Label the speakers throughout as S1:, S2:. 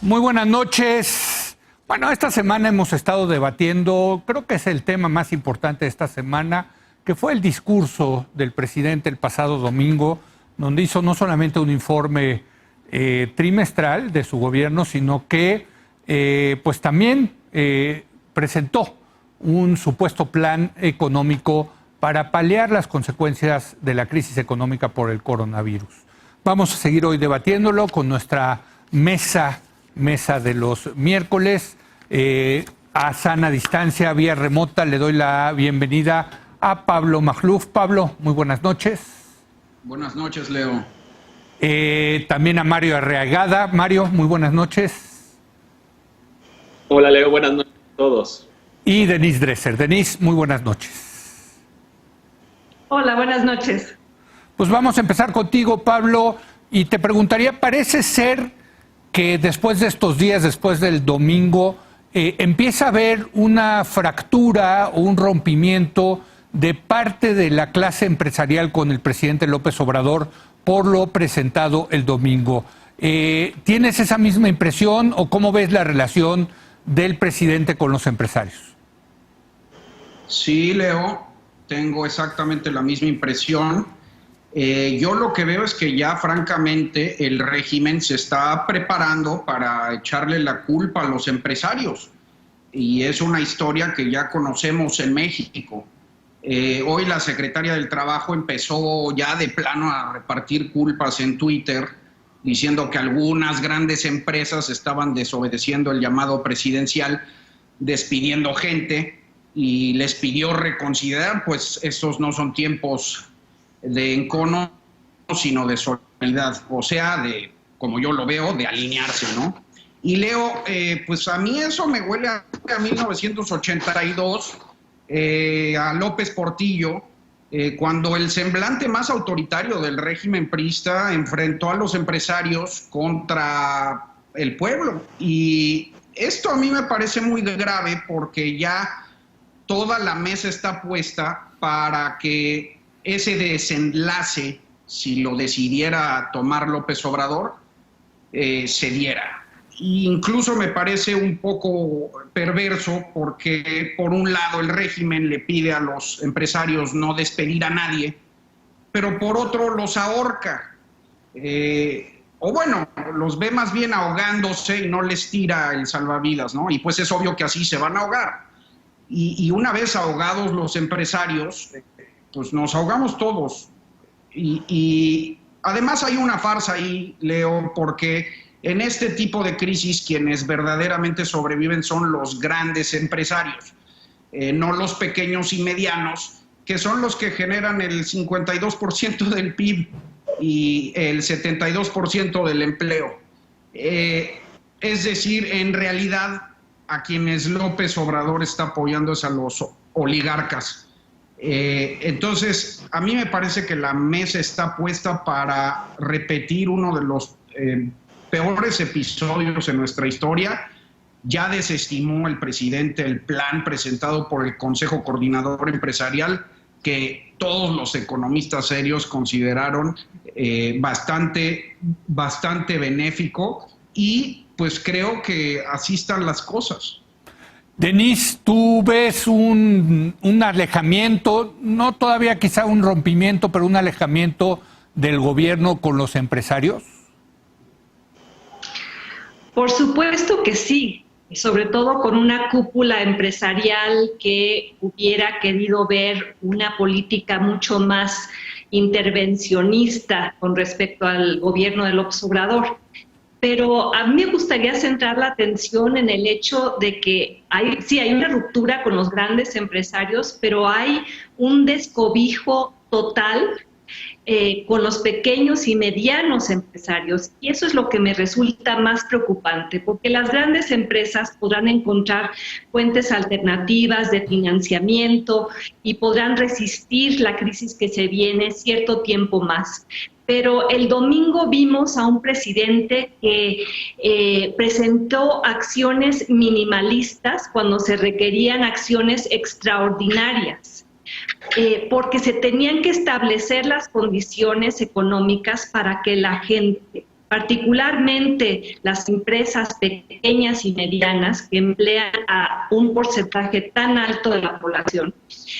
S1: Muy buenas noches. Bueno, esta semana hemos estado debatiendo, creo que es el tema más importante de esta semana, que fue el discurso del presidente el pasado domingo, donde hizo no solamente un informe trimestral de su gobierno, sino que pues también presentó un supuesto plan económico para paliar las consecuencias de la crisis económica por el coronavirus. Vamos a seguir hoy debatiéndolo con nuestra mesa de los miércoles. A sana distancia, vía remota, le doy la bienvenida a Pablo Magluf. Pablo, muy buenas noches.
S2: Buenas noches, Leo.
S1: También a Mario Arriagada. Mario, muy buenas noches.
S3: Hola, Leo, buenas noches a todos.
S1: Y Denise Dresser. Denise, muy buenas noches.
S4: Hola, buenas noches.
S1: Pues vamos a empezar contigo, Pablo, y te preguntaría, parece ser que después de estos días, después del domingo, empieza a haber una fractura o un rompimiento de parte de la clase empresarial con el presidente López Obrador por lo presentado el domingo. ¿Tienes esa misma impresión o cómo ves la relación del presidente con los empresarios?
S2: Sí, Leo, tengo exactamente la misma impresión. Yo lo que veo es que ya francamente el régimen se está preparando para echarle la culpa a los empresarios y es una historia que ya conocemos en México. Hoy la secretaria del Trabajo empezó ya de plano a repartir culpas en Twitter diciendo que algunas grandes empresas estaban desobedeciendo el llamado presidencial, despidiendo gente y les pidió reconsiderar, pues estos no son tiempos de encono, sino de solidaridad, o sea, de, como yo lo veo, de alinearse, ¿no? Y Leo, pues a mí eso me huele a 1982, a López Portillo, cuando el semblante más autoritario del régimen priista enfrentó a los empresarios contra el pueblo. Y esto a mí me parece muy grave porque ya toda la mesa está puesta para que ese desenlace, si lo decidiera tomar López Obrador, se diera. Incluso me parece un poco perverso porque, por un lado, el régimen le pide a los empresarios no despedir a nadie, pero por otro los ahorca. O bueno, los ve más bien ahogándose y no les tira el salvavidas, ¿no? Y pues es obvio que así se van a ahogar. Y una vez ahogados los empresarios, pues nos ahogamos todos. Y además hay una farsa ahí, Leo, porque en este tipo de crisis quienes verdaderamente sobreviven son los grandes empresarios, no los pequeños y medianos, que son los que generan el 52% del PIB y el 72% del empleo. Es decir, en realidad a quienes López Obrador está apoyando es a los oligarcas. Entonces, a mí me parece que la mesa está puesta para repetir uno de los peores episodios en nuestra historia. Ya desestimó el presidente el plan presentado por el Consejo Coordinador Empresarial, que todos los economistas serios consideraron bastante benéfico, y pues creo que así están las cosas.
S1: Denise, ¿tú ves un alejamiento, no todavía quizá un rompimiento, pero un alejamiento del gobierno con los empresarios?
S4: Por supuesto que sí, sobre todo con una cúpula empresarial que hubiera querido ver una política mucho más intervencionista con respecto al gobierno de López Obrador. Pero a mí me gustaría centrar la atención en el hecho de que hay una ruptura con los grandes empresarios, pero hay un descobijo total con los pequeños y medianos empresarios. Y eso es lo que me resulta más preocupante, porque las grandes empresas podrán encontrar fuentes alternativas de financiamiento y podrán resistir la crisis que se viene cierto tiempo más. Pero el domingo vimos a un presidente que presentó acciones minimalistas cuando se requerían acciones extraordinarias. Porque se tenían que establecer las condiciones económicas para que la gente particularmente las empresas pequeñas y medianas que emplean a un porcentaje tan alto de la población,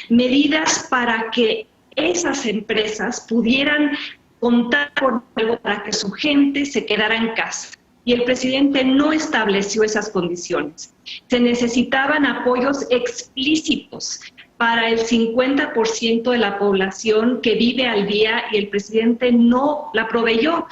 S4: medidas para que esas empresas pudieran contar por algo para que su gente se quedara en casa. Y el presidente no estableció esas condiciones. Se necesitaban apoyos explícitos para el 50% de la población que vive al día y el presidente no la proveyó.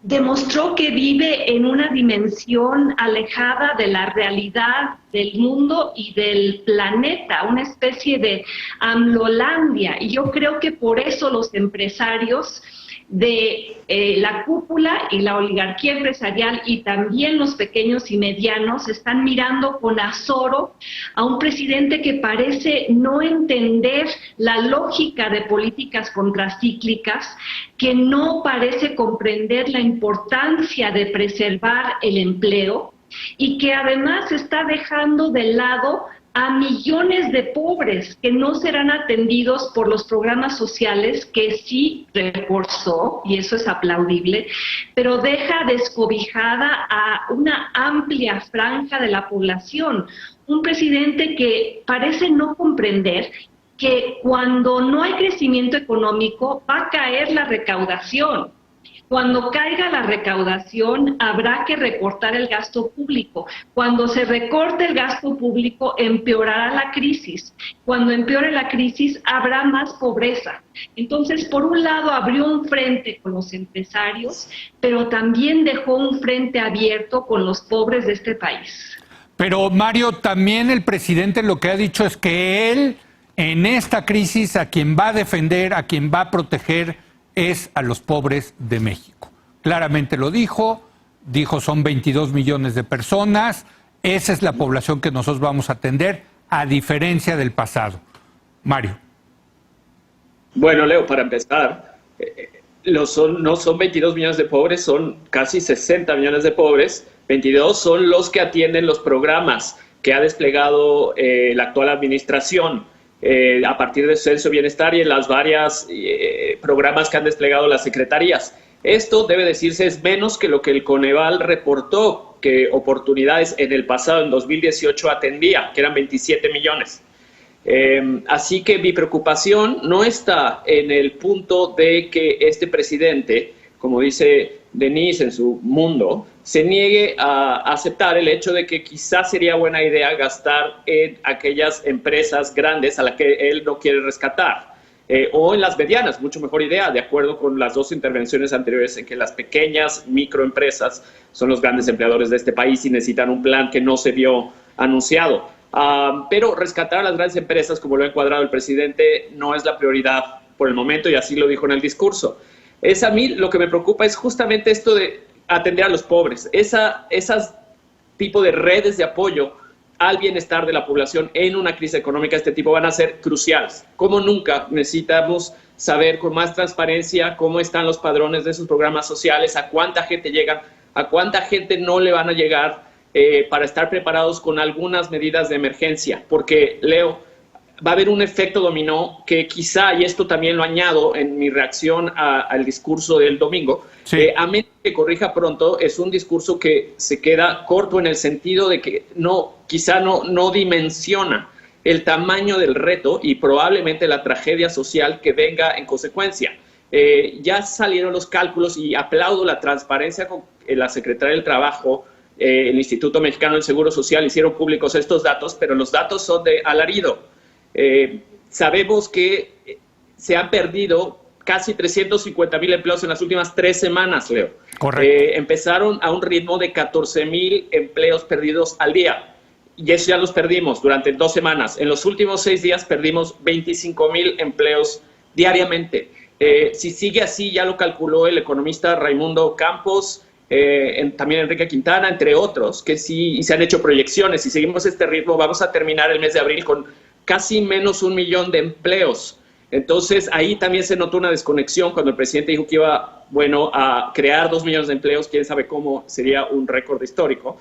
S4: Demostró que vive en una dimensión alejada de la realidad del mundo y del planeta, una especie de AMLOlandia. Y yo creo que por eso los empresarios de la cúpula y la oligarquía empresarial y también los pequeños y medianos están mirando con azoro a un presidente que parece no entender la lógica de políticas contracíclicas, que no parece comprender la importancia de preservar el empleo y que además está dejando de lado a millones de pobres que no serán atendidos por los programas sociales que sí reforzó, y eso es aplaudible, pero deja descobijada a una amplia franja de la población. Un presidente que parece no comprender que cuando no hay crecimiento económico va a caer la recaudación. Cuando caiga la recaudación, habrá que recortar el gasto público. Cuando se recorte el gasto público, empeorará la crisis. Cuando empeore la crisis, habrá más pobreza. Entonces, por un lado, abrió un frente con los empresarios, pero también dejó un frente abierto con los pobres de este país.
S1: Pero, Mario, también el presidente lo que ha dicho es que él, en esta crisis, a quien va a defender, a quien va a proteger, es a los pobres de México. Claramente lo dijo son 22 millones de personas, esa es la población que nosotros vamos a atender, a diferencia del pasado. Mario.
S3: Bueno, Leo, para empezar, no son 22 millones de pobres, son casi 60 millones de pobres. 22 son los que atienden los programas que ha desplegado la actual administración. A partir del Censo de Bienestar y en las varias programas que han desplegado las secretarías. Esto, debe decirse, es menos que lo que el Coneval reportó que oportunidades en el pasado, en 2018, atendía, que eran 27 millones. Así que mi preocupación no está en el punto de que este presidente, como dice Denise en su mundo, se niegue a aceptar el hecho de que quizás sería buena idea gastar en aquellas empresas grandes a las que él no quiere rescatar, o en las medianas, mucho mejor idea, de acuerdo con las dos intervenciones anteriores en que las pequeñas microempresas son los grandes empleadores de este país y necesitan un plan que no se vio anunciado. Pero rescatar a las grandes empresas, como lo ha encuadrado el presidente, no es la prioridad por el momento, y así lo dijo en el discurso. A mí lo que me preocupa es justamente esto de atender a los pobres, esas tipo de redes de apoyo al bienestar de la población en una crisis económica de este tipo van a ser cruciales. Como nunca necesitamos saber con más transparencia cómo están los padrones de esos programas sociales, a cuánta gente llegan, a cuánta gente no le van a llegar, para estar preparados con algunas medidas de emergencia, porque, Leo, va a haber un efecto dominó que quizá, y esto también lo añado en mi reacción al discurso del domingo,
S1: sí.
S3: A menos que corrija pronto, es un discurso que se queda corto en el sentido de que quizá no dimensiona el tamaño del reto y probablemente la tragedia social que venga en consecuencia. Ya salieron los cálculos y aplaudo la transparencia con la Secretaría del Trabajo, el Instituto Mexicano del Seguro Social hicieron públicos estos datos, pero los datos son de alarido. Sabemos que se han perdido casi 350,000 empleos en las últimas 3 semanas, Leo.
S1: Correcto.
S3: Empezaron a un ritmo de 14,000 empleos perdidos al día. Y eso ya los perdimos durante 2 semanas. En los últimos 6 días perdimos 25,000 empleos diariamente. Si sigue así, ya lo calculó el economista Raimundo Campos, también Enrique Quintana, entre otros, que sí se han hecho proyecciones. Si seguimos este ritmo, vamos a terminar el mes de abril con casi menos 1 millón de empleos. Entonces, ahí también se notó una desconexión cuando el presidente dijo que iba, a crear 2 millones de empleos, quién sabe cómo, sería un récord histórico.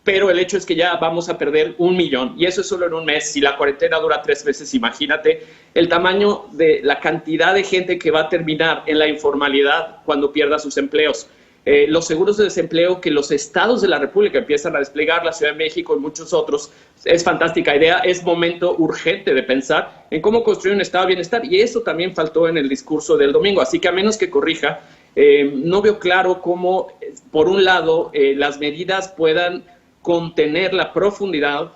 S3: pero el hecho es que ya vamos a perder 1 millón, y eso es solo en un mes. Si la cuarentena dura 3 meses, imagínate el tamaño de la cantidad de gente que va a terminar en la informalidad cuando pierda sus empleos. Los seguros de desempleo que los estados de la República empiezan a desplegar, la Ciudad de México y muchos otros, es fantástica idea. Es momento urgente de pensar en cómo construir un estado de bienestar, y eso también faltó en el discurso del domingo. Así que, a menos que corrija, no veo claro cómo, por un lado, las medidas puedan contener la profundidad,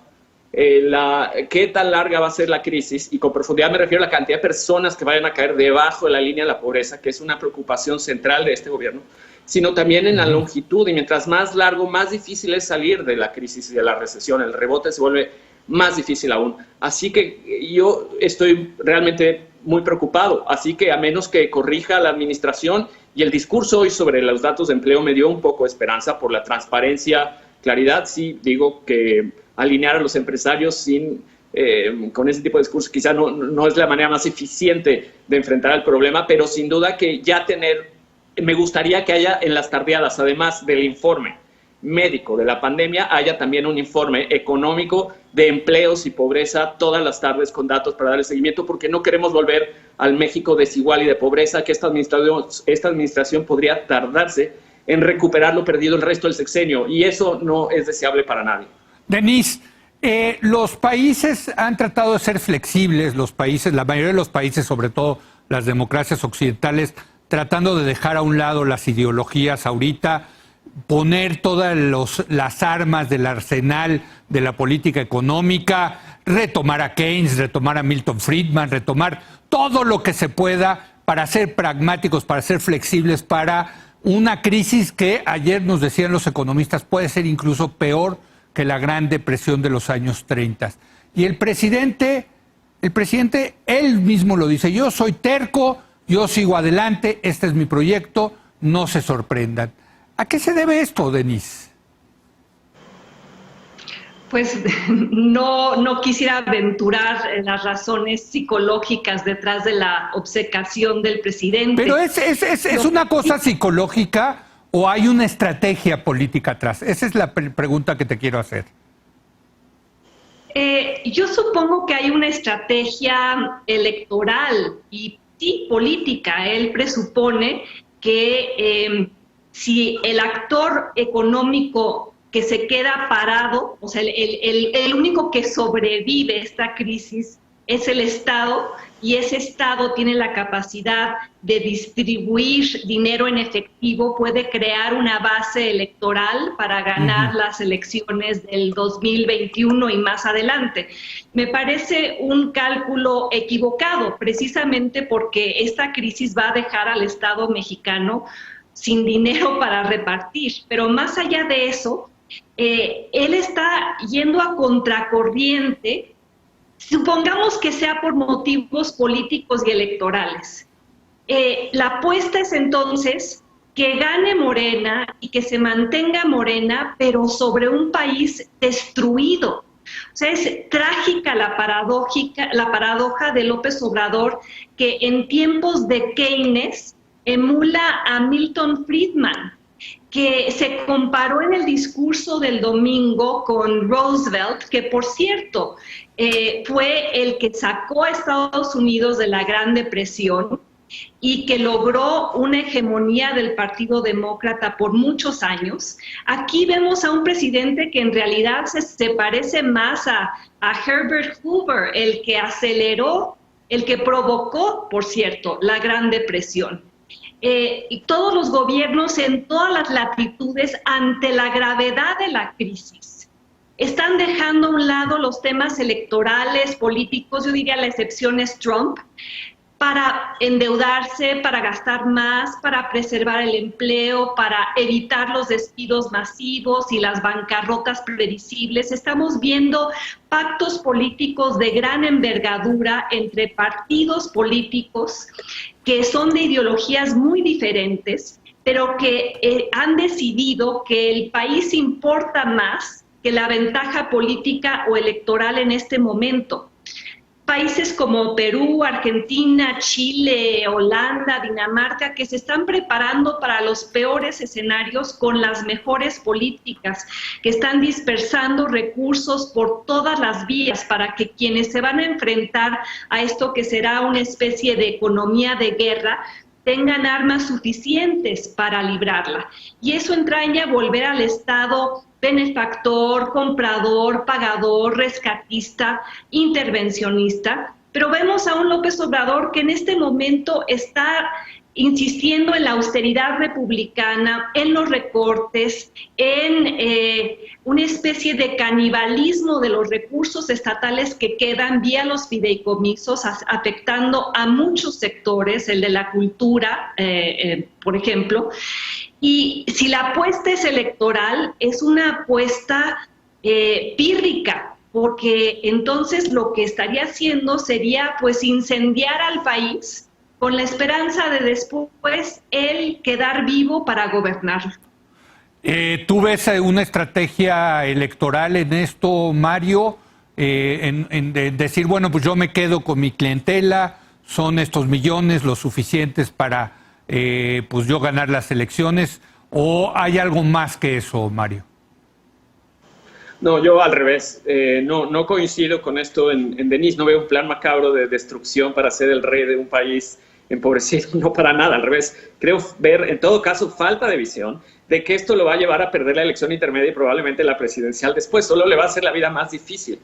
S3: qué tan larga va a ser la crisis, y con profundidad me refiero a la cantidad de personas que vayan a caer debajo de la línea de la pobreza, que es una preocupación central de este gobierno, sino también en la longitud, y mientras más largo, más difícil es salir de la crisis y de la recesión. El rebote se vuelve más difícil aún. Así que yo estoy realmente muy preocupado. Así que, a menos que corrija la administración, y el discurso hoy sobre los datos de empleo me dio un poco de esperanza por la transparencia, claridad. Sí, digo que alinear a los empresarios con ese tipo de discurso quizá no es la manera más eficiente de enfrentar el problema, pero sin duda que me gustaría que haya en las tardeadas, además del informe médico de la pandemia, haya también un informe económico de empleos y pobreza todas las tardes con datos para darle seguimiento, porque no queremos volver al México desigual y de pobreza, que esta administración podría tardarse en recuperar lo perdido el resto del sexenio, y eso no es deseable para nadie.
S1: Denise, los países han tratado de ser flexibles, la mayoría de los países, sobre todo las democracias occidentales, tratando de dejar a un lado las ideologías ahorita, poner todas las armas del arsenal de la política económica, retomar a Keynes, retomar a Milton Friedman, retomar todo lo que se pueda para ser pragmáticos, para ser flexibles, para una crisis que ayer nos decían los economistas puede ser incluso peor que la Gran Depresión de los años 30. Y el presidente, él mismo lo dice: yo soy terco, yo sigo adelante, este es mi proyecto, no se sorprendan. ¿A qué se debe esto, Denise?
S4: Pues no quisiera aventurar las razones psicológicas detrás de la obcecación del presidente.
S1: ¿Pero es una cosa psicológica o hay una estrategia política atrás? Esa es la pregunta que te quiero hacer.
S4: Yo supongo que hay una estrategia electoral y sí política. Él presupone que si el actor económico que se queda parado, o sea, el único que sobrevive esta crisis es el Estado, y ese Estado tiene la capacidad de distribuir dinero en efectivo, puede crear una base electoral para ganar las elecciones del 2021 y más adelante. Me parece un cálculo equivocado, precisamente porque esta crisis va a dejar al Estado mexicano sin dinero para repartir. Pero más allá de eso, él está yendo a contracorriente. Supongamos que sea por motivos políticos y electorales. La apuesta es entonces que gane Morena y que se mantenga Morena, pero sobre un país destruido. O sea, es trágica la paradoja de López Obrador, que en tiempos de Keynes emula a Milton Friedman, que se comparó en el discurso del domingo con Roosevelt, que por cierto fue el que sacó a Estados Unidos de la Gran Depresión y que logró una hegemonía del Partido Demócrata por muchos años. Aquí vemos a un presidente que en realidad se parece más a Herbert Hoover, el que aceleró, el que provocó, por cierto, la Gran Depresión. Y todos los gobiernos en todas las latitudes, ante la gravedad de la crisis, están dejando a un lado los temas electorales, políticos, yo diría la excepción es Trump, para endeudarse, para gastar más, para preservar el empleo, para evitar los despidos masivos y las bancarrotas previsibles. Estamos viendo pactos políticos de gran envergadura entre partidos políticos que son de ideologías muy diferentes, pero que han decidido que el país importa más que la ventaja política o electoral en este momento. países como Perú, Argentina, Chile, Holanda, Dinamarca, que se están preparando para los peores escenarios con las mejores políticas, que están dispersando recursos por todas las vías para que quienes se van a enfrentar a esto que será una especie de economía de guerra, tengan armas suficientes para librarla. Y eso entraña volver al Estado benefactor, comprador, pagador, rescatista, intervencionista, pero vemos a un López Obrador que en este momento está insistiendo en la austeridad republicana, en los recortes, en una especie de canibalismo de los recursos estatales que quedan vía los fideicomisos, afectando a muchos sectores, el de la cultura, por ejemplo. Y si la apuesta es electoral, es una apuesta pírrica, porque entonces lo que estaría haciendo sería pues incendiar al país con la esperanza de después él quedar vivo para gobernar.
S1: ¿Tú ves una estrategia electoral en esto, Mario? En decir, bueno, pues yo me quedo con mi clientela, son estos millones los suficientes para pues yo ganar las elecciones, ¿o hay algo más que eso, Mario?
S3: No, yo al revés, no coincido con esto en Denis, no veo un plan macabro de destrucción para ser el rey de un país empobrecido, no para nada, al revés, creo ver en todo caso falta de visión de que esto lo va a llevar a perder la elección intermedia y probablemente la presidencial después, solo le va a hacer la vida más difícil.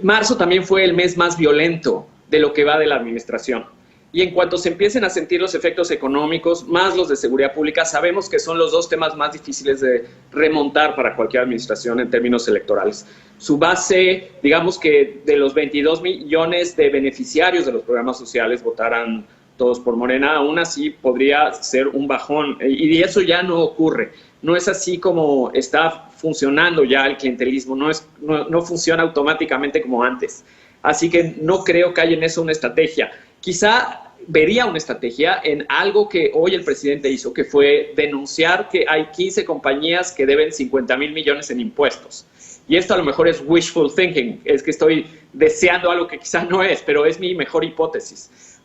S3: Marzo también fue el mes más violento de lo que va de la administración. Y en cuanto se empiecen a sentir los efectos económicos, más los de seguridad pública, sabemos que son los dos temas más difíciles de remontar para cualquier administración en términos electorales. Su base, digamos que de los 22 millones de beneficiarios de los programas sociales votaran todos por Morena, aún así podría ser un bajón. Y eso ya no ocurre. No es así como está funcionando ya el clientelismo, no funciona automáticamente como antes. Así que no creo que haya en eso una estrategia. Quizá vería una estrategia en algo que hoy el presidente hizo, que fue denunciar que hay 15 compañías que deben 50,000 millones en impuestos. Y esto a lo mejor es wishful thinking, es que estoy deseando algo que quizá no es, pero es mi mejor hipótesis.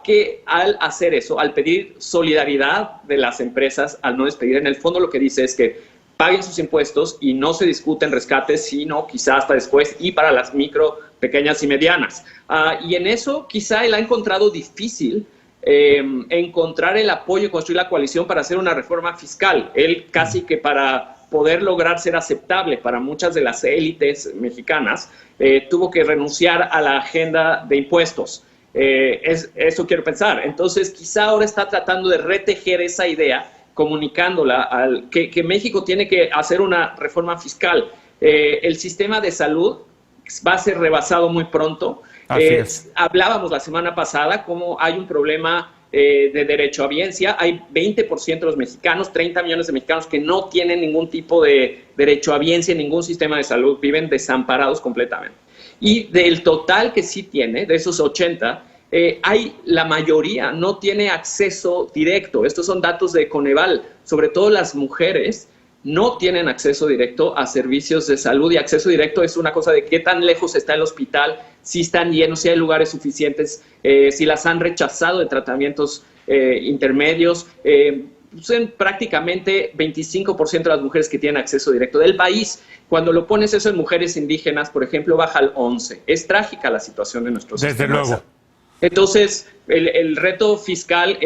S3: Que al hacer eso, al pedir solidaridad de las empresas, al no despedir, en el fondo lo que dice es que paguen sus impuestos y no se discuten rescates, sino quizá hasta después, y para las micro, pequeñas y medianas. Y en eso quizá él ha encontrado difícil encontrar el apoyo y construir la coalición para hacer una reforma fiscal. Él casi que para poder lograr ser aceptable para muchas de las élites mexicanas, tuvo que renunciar a la agenda de impuestos. Eso quiero pensar. Entonces quizá ahora está tratando de retejer esa idea, comunicándola que México tiene que hacer una reforma fiscal. El sistema de salud va a ser rebasado muy pronto. Hablábamos la semana pasada cómo hay un problema de derechohabiencia. Hay 20% de los mexicanos, 30 millones de mexicanos que no tienen ningún tipo de derechohabiencia en ningún sistema de salud, viven desamparados completamente. Y del total que sí tiene, de esos 80, la mayoría no tiene acceso directo. Estos son datos de Coneval. Sobre todo las mujeres no tienen acceso directo a servicios de salud, y acceso directo es una cosa de qué tan lejos está el hospital, si están llenos, si hay lugares suficientes, si las han rechazado de tratamientos intermedios. Son prácticamente 25% de las mujeres que tienen acceso directo del país. Cuando lo pones eso en mujeres indígenas, por ejemplo, baja al 11%. Es trágica la situación de nuestros sistemas.
S1: Desde luego.
S3: Entonces, el reto fiscal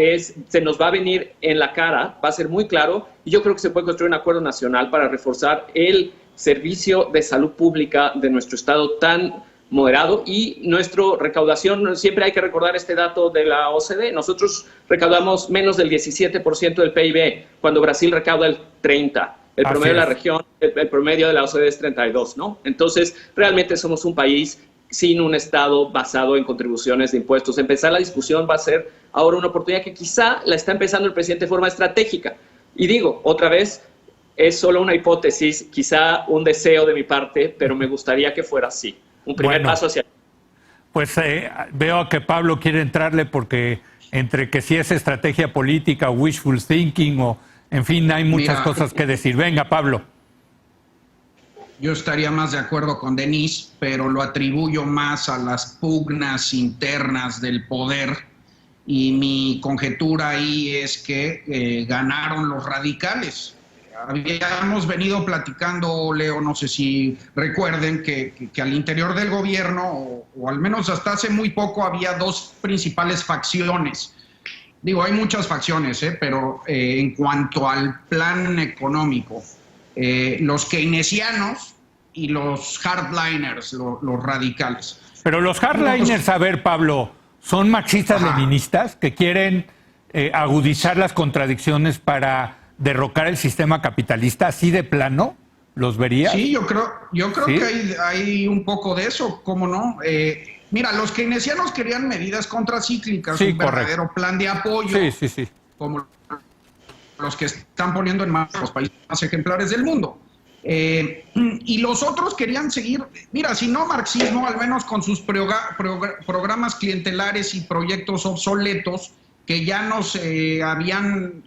S3: se nos va a venir en la cara, va a ser muy claro, y yo creo que se puede construir un acuerdo nacional para reforzar el servicio de salud pública de nuestro estado tan moderado, y nuestra recaudación, siempre hay que recordar este dato de la OCDE, nosotros recaudamos menos del 17% del PIB, cuando Brasil recauda el 30%. El promedio de la región, el promedio de la OCDE es 32%, ¿no? Entonces, realmente somos un país sin un Estado basado en contribuciones de impuestos. Empezar la discusión va a ser ahora una oportunidad que quizá la está empezando el presidente de forma estratégica. Y digo, otra vez, es solo una hipótesis, quizá un deseo de mi parte, pero me gustaría que fuera así. Un primer paso hacia...
S1: Pues veo que Pablo quiere entrarle porque entre que si es estrategia política, wishful thinking, o en fin, hay muchas cosas que decir. Venga, Pablo.
S2: yo estaría más de acuerdo con Denise, pero lo atribuyo más a las pugnas internas del poder, y mi conjetura ahí es que ganaron los radicales. Habíamos venido platicando, Leo, no sé si recuerden, que al interior del gobierno, o al menos hasta hace muy poco, había dos principales facciones. Digo, hay muchas facciones, pero en cuanto al plan económico, los keynesianos y los hardliners, los radicales.
S1: Pero los hardliners, a ver, Pablo, ¿son marxistas-leninistas que quieren agudizar las contradicciones para derrocar el sistema capitalista así de plano? ¿Los verías?
S2: Sí, yo creo
S1: ¿Sí?
S2: que hay un poco de eso, ¿cómo no? Mira, los keynesianos querían medidas contracíclicas,
S1: Sí,
S2: un verdadero plan de apoyo,
S1: Sí.
S2: como los que están poniendo en marcha los países más ejemplares del mundo. Y los otros querían seguir, mira, si no marxismo, al menos con sus programas clientelares y proyectos obsoletos que ya nos habían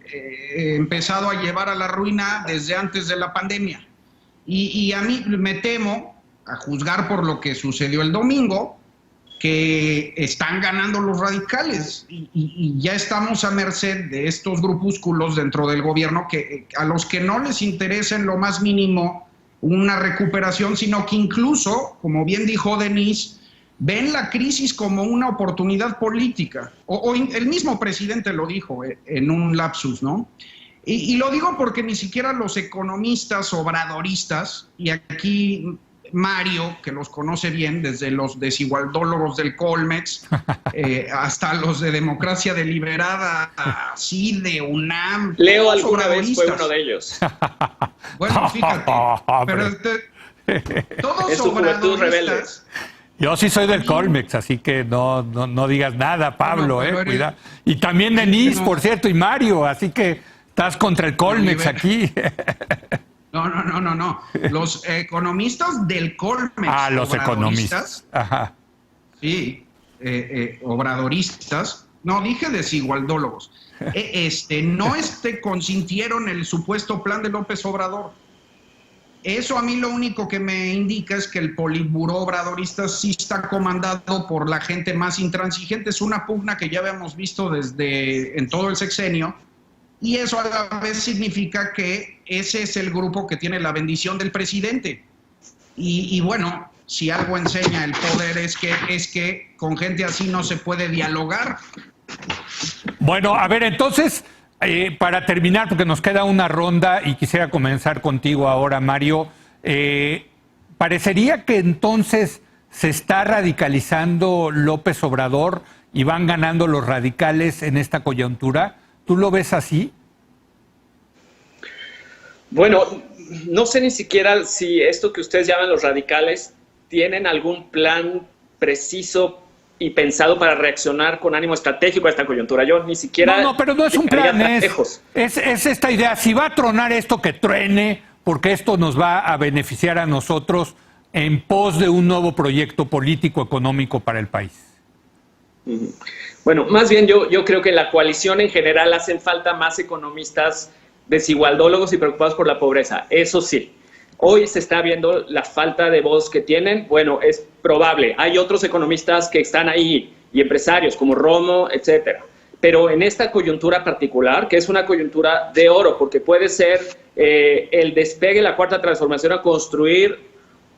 S2: empezado a llevar a la ruina desde antes de la pandemia. Y a mí me temo, a juzgar por lo que sucedió el domingo, que están ganando los radicales y ya estamos a merced de estos grupúsculos dentro del gobierno que a los que no les interesa en lo más mínimo una recuperación, sino que incluso, como bien dijo Denise, ven la crisis como una oportunidad política. O el mismo presidente lo dijo en un lapsus, ¿no? Y lo digo porque ni siquiera los economistas obradoristas, y aquí Mario, que los conoce bien, desde los desigualdólogos del Colmex hasta los de Democracia Deliberada, así de UNAM.
S3: Leo alguna vez fue uno de ellos.
S2: Bueno, fíjate, pero todos obradoristas.
S1: Yo sí soy del Colmex, así que no digas nada, Pablo, cuidado. Y también Denise, por cierto, y Mario, así que estás contra el Colmex aquí.
S2: No. Los economistas del Colmex.
S1: Ah, los economistas. Ajá.
S2: Sí, obradoristas. No, dije desigualdólogos. No consintieron el supuesto plan de López Obrador. Eso a mí lo único que me indica es que el Politburó obradorista sí está comandado por la gente más intransigente. Es una pugna que ya habíamos visto en todo el sexenio. Y eso a la vez significa que ese es el grupo que tiene la bendición del presidente. Y bueno, si algo enseña el poder es que con gente así no se puede dialogar.
S1: Bueno, a ver, entonces, para terminar, porque nos queda una ronda y quisiera comenzar contigo ahora, Mario, parecería que entonces se está radicalizando López Obrador y van ganando los radicales en esta coyuntura. ¿Tú lo ves así?
S3: Bueno, no sé ni siquiera si esto que ustedes llaman los radicales tienen algún plan preciso y pensado para reaccionar con ánimo estratégico a esta coyuntura. Yo ni siquiera...
S1: No, pero no es un plan, es esta idea. Si va a tronar esto, que truene, porque esto nos va a beneficiar a nosotros en pos de un nuevo proyecto político económico para el país.
S3: Bueno, más bien yo creo que en la coalición en general hacen falta más economistas desigualdólogos y preocupados por la pobreza. Eso sí, hoy se está viendo la falta de voz que tienen. Bueno, es probable. Hay otros economistas que están ahí y empresarios como Romo, etcétera. Pero en esta coyuntura particular, que es una coyuntura de oro, porque puede ser el despegue, la cuarta transformación a construir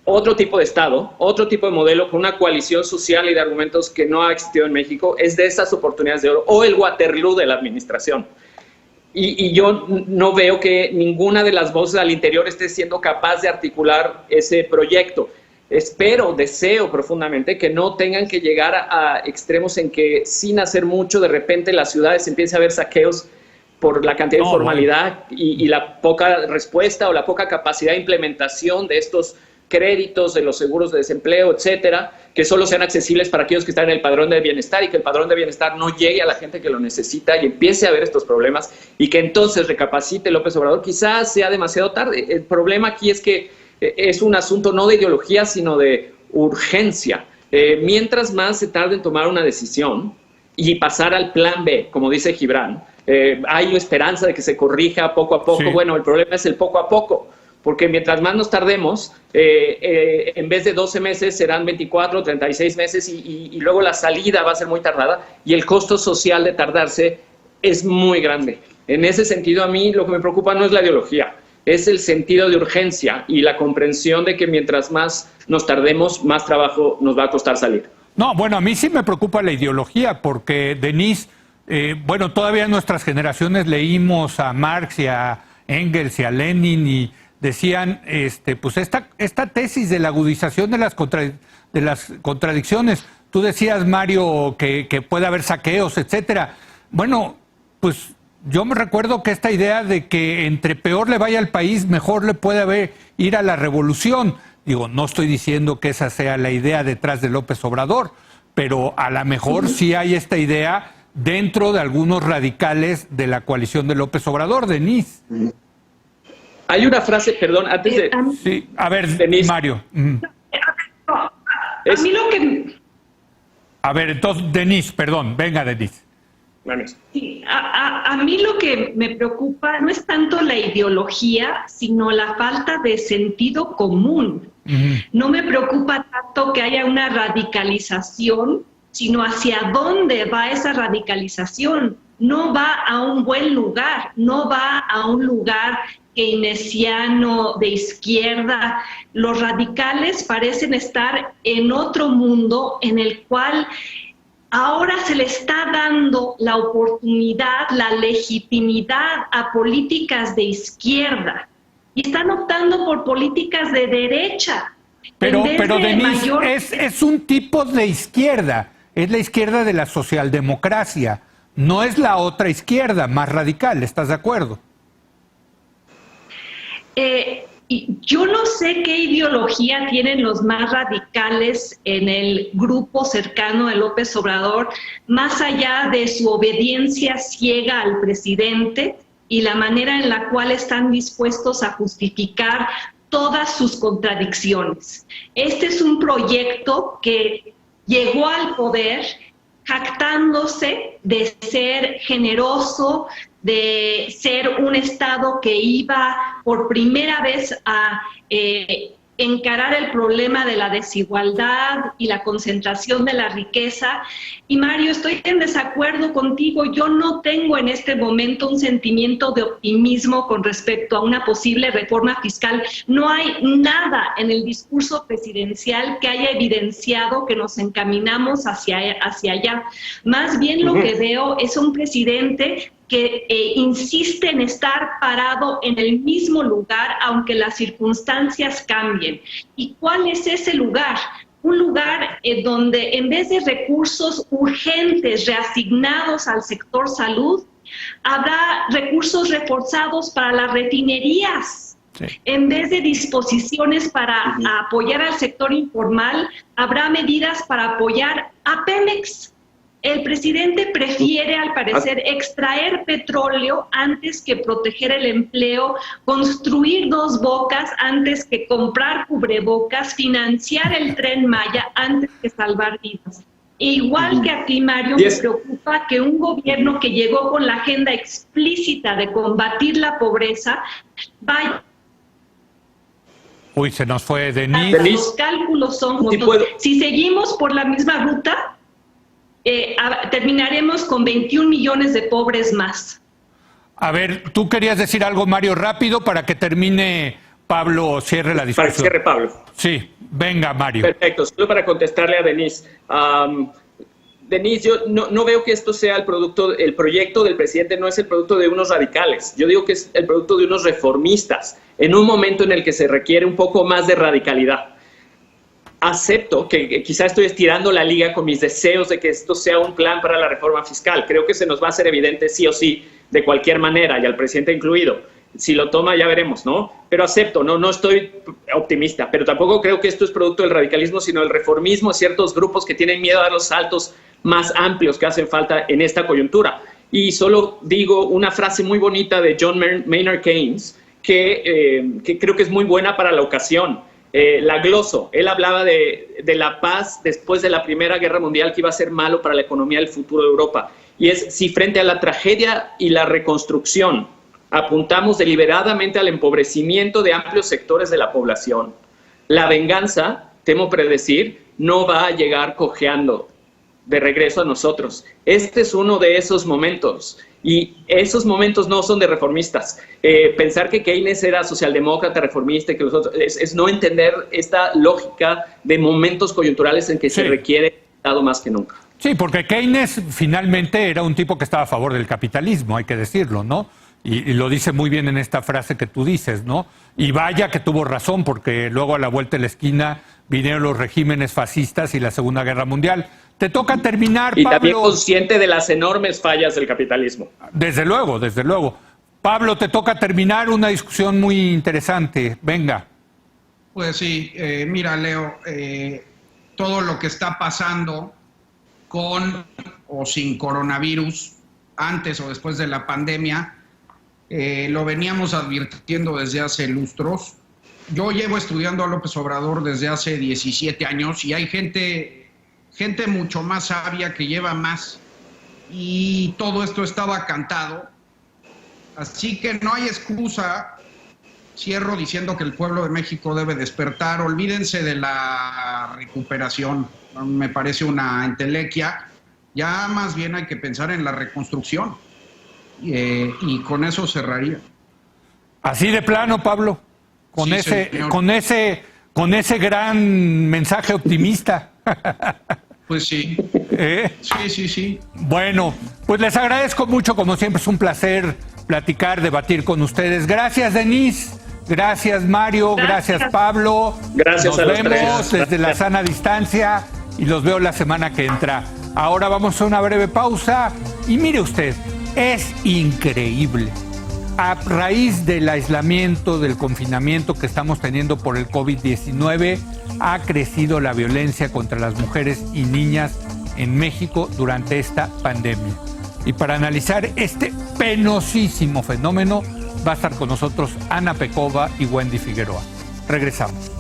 S3: otro tipo de Estado, otro tipo de modelo con una coalición social y de argumentos que no ha existido en México, es de esas oportunidades de oro, o el Waterloo de la administración. Y yo no veo que ninguna de las voces al interior esté siendo capaz de articular ese proyecto. Deseo profundamente que no tengan que llegar a extremos en que sin hacer mucho, de repente en las ciudades empiece a haber saqueos por la cantidad de informalidad y la poca respuesta o la poca capacidad de implementación de estos créditos de los seguros de desempleo, etcétera, que solo sean accesibles para aquellos que están en el padrón de bienestar y que el padrón de bienestar no llegue a la gente que lo necesita y empiece a ver estos problemas y que entonces recapacite López Obrador. Quizás sea demasiado tarde. El problema aquí es que es un asunto no de ideología, sino de urgencia. Mientras más se tarde en tomar una decisión y pasar al plan B, como dice Gibran, hay esperanza de que se corrija poco a poco. Sí. Bueno, el problema es el poco a poco. porque mientras más nos tardemos, en vez de 12 meses serán 24, 36 meses y luego la salida va a ser muy tardada y el costo social de tardarse es muy grande. En ese sentido, a mí lo que me preocupa no es la ideología, es el sentido de urgencia y la comprensión de que mientras más nos tardemos, más trabajo nos va a costar salir.
S1: No, bueno, a mí sí me preocupa la ideología porque, Denise, bueno, todavía nuestras generaciones leímos a Marx y a Engels y a Lenin y decían, pues esta tesis de la agudización de las contradicciones. Tú decías, Mario, que puede haber saqueos, etcétera. Bueno, pues yo me recuerdo que esta idea de que entre peor le vaya al país, mejor le puede ir a la revolución. Digo, no estoy diciendo que esa sea la idea detrás de López Obrador, pero a lo mejor sí hay esta idea dentro de algunos radicales de la coalición de López Obrador, Denise.
S3: Hay una frase, perdón, antes de...
S1: Sí, a ver,
S3: Denise.
S1: Mario.
S4: A mí lo que...
S1: A ver, entonces, Denise, perdón, venga, Denise.
S4: Sí, a mí lo que me preocupa no es tanto la ideología, sino la falta de sentido común. No me preocupa tanto que haya una radicalización, sino hacia dónde va esa radicalización. No va a un buen lugar, no va a un lugar keynesiano de izquierda. Los radicales parecen estar en otro mundo en el cual ahora se le está dando la oportunidad, la legitimidad a políticas de izquierda y están optando por políticas de derecha.
S1: Pero Denise, es un tipo de izquierda, es la izquierda de la socialdemocracia, no es la otra izquierda más radical, ¿estás de acuerdo?
S4: Yo no sé qué ideología tienen los más radicales en el grupo cercano de López Obrador, más allá de su obediencia ciega al presidente y la manera en la cual están dispuestos a justificar todas sus contradicciones. Este es un proyecto que llegó al poder jactándose de ser generoso, de ser un Estado que iba por primera vez a encarar el problema de la desigualdad y la concentración de la riqueza. Y Mario, estoy en desacuerdo contigo. Yo no tengo en este momento un sentimiento de optimismo con respecto a una posible reforma fiscal. No hay nada en el discurso presidencial que haya evidenciado que nos encaminamos hacia allá. Más bien lo que veo es un presidente que insiste en estar parado en el mismo lugar, aunque las circunstancias cambien. ¿Y cuál es ese lugar? Un lugar donde en vez de recursos urgentes reasignados al sector salud, habrá recursos reforzados para las refinerías. Sí. En vez de disposiciones para apoyar al sector informal, habrá medidas para apoyar a Pemex. El presidente prefiere, al parecer, extraer petróleo antes que proteger el empleo, construir Dos Bocas antes que comprar cubrebocas, financiar el Tren Maya antes que salvar vidas. E igual que a ti, Mario, me preocupa que un gobierno que llegó con la agenda explícita de combatir la pobreza vaya...
S1: Uy, se nos fue Denise.
S4: Los cálculos son justos. Si seguimos por la misma ruta... terminaremos con 21 millones de pobres más.
S1: A ver, tú querías decir algo, Mario, rápido para que termine Pablo, cierre la discusión.
S3: Para que cierre Pablo.
S1: Sí, venga, Mario.
S3: Perfecto, solo para contestarle a Denise. Denise, yo no veo que esto sea el proyecto del presidente no es el producto de unos radicales. Yo digo que es el producto de unos reformistas, en un momento en el que se requiere un poco más de radicalidad. Acepto que quizá estoy estirando la liga con mis deseos de que esto sea un plan para la reforma fiscal. Creo que se nos va a hacer evidente sí o sí, de cualquier manera, y al presidente incluido. Si lo toma ya veremos, ¿no? Pero acepto, no estoy optimista, pero tampoco creo que esto es producto del radicalismo, sino del reformismo de ciertos grupos que tienen miedo a dar los saltos más amplios que hacen falta en esta coyuntura. Y solo digo una frase muy bonita de John Maynard Keynes, que creo que es muy buena para la ocasión. La gloso, él hablaba de la paz después de la Primera Guerra Mundial que iba a ser malo para la economía del futuro de Europa. Y es si frente a la tragedia y la reconstrucción Apuntamos deliberadamente al empobrecimiento de amplios sectores de la población. La venganza, temo predecir, no va a llegar cojeando de regreso a nosotros. Este es uno de esos momentos, y esos momentos no son de reformistas. Pensar que Keynes era socialdemócrata, reformista, y que es no entender esta lógica de momentos coyunturales en que se requiere Estado más que nunca.
S1: Sí, porque Keynes finalmente era un tipo que estaba a favor del capitalismo, hay que decirlo, ¿no? Y lo dice muy bien en esta frase que tú dices, ¿no? Y vaya que tuvo razón, porque luego a la vuelta de la esquina vinieron los regímenes fascistas y la Segunda Guerra Mundial. Te toca terminar, Pablo.
S3: Y también consciente de las enormes fallas del capitalismo.
S1: Desde luego, desde luego. Pablo, te toca terminar una discusión muy interesante. Venga.
S2: Pues sí, mira, Leo, todo lo que está pasando con o sin coronavirus, antes o después de la pandemia, lo veníamos advirtiendo desde hace lustros. Yo llevo estudiando a López Obrador desde hace 17 años y hay gente mucho más sabia que lleva más, y todo esto estaba cantado. Así que no hay excusa. Cierro diciendo que el pueblo de México debe despertar. Olvídense de la recuperación. Me parece una entelequia. Ya más bien hay que pensar en la reconstrucción. Y con eso cerraría.
S1: Así de plano, Pablo. Con ese gran mensaje optimista.
S2: Pues sí. Sí.
S1: Bueno, pues les agradezco mucho, como siempre es un placer platicar, debatir con ustedes. Gracias, Denise. Gracias, Mario. Gracias, Pablo.
S3: Gracias.
S1: Nos vemos desde la sana distancia y los veo la semana que entra. Ahora vamos a una breve pausa y mire usted, es increíble. A raíz del aislamiento, del confinamiento que estamos teniendo por el COVID-19, ha crecido la violencia contra las mujeres y niñas en México durante esta pandemia. Y para analizar este penosísimo fenómeno, va a estar con nosotros Ana Pecova y Wendy Figueroa. Regresamos.